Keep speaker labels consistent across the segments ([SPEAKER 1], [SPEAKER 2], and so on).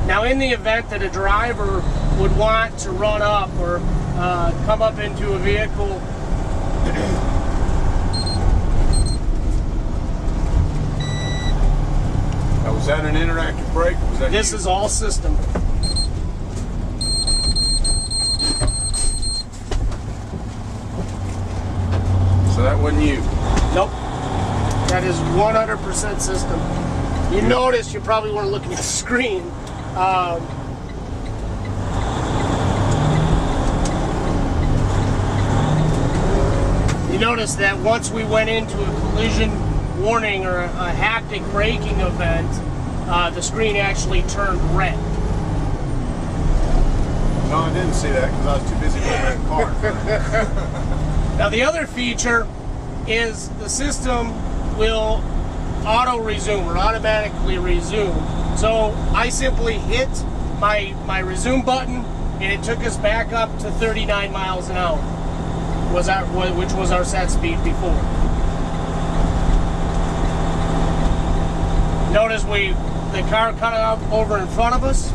[SPEAKER 1] Now, in the event that a driver would want to run up or come up into a vehicle,
[SPEAKER 2] Now, was that an interactive brake? Or was that
[SPEAKER 1] this is all system.
[SPEAKER 2] So that wasn't you?
[SPEAKER 1] Nope. That is 100% system. You notice you probably weren't looking at the screen. You notice that once we went into a collision warning or a haptic braking event, the screen actually turned red.
[SPEAKER 2] No, I didn't see that because I was too busy moving that car.
[SPEAKER 1] Now, the other feature is the system will auto resume or automatically resume. So I simply hit my resume button and it took us back up to 39 miles an hour, which was our set speed before. Notice the car cut off over in front of us.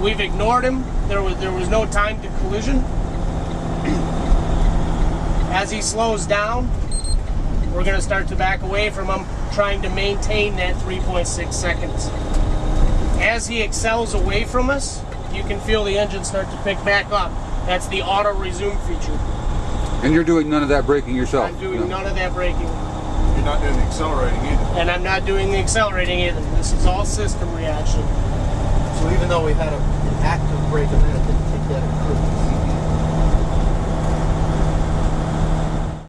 [SPEAKER 1] We've ignored him. There was no time to collision. As he slows down, we're going to start to back away from him, trying to maintain that 3.6 seconds. As he excels away from us, you can feel the engine start to pick back up. That's the auto resume feature.
[SPEAKER 3] And you're doing none of that braking yourself?
[SPEAKER 1] I'm doing none of that braking.
[SPEAKER 2] You're not doing the accelerating either.
[SPEAKER 1] And I'm not doing the accelerating either. This is all system reaction.
[SPEAKER 4] So even though we had an active brake event, it didn't take that improvement.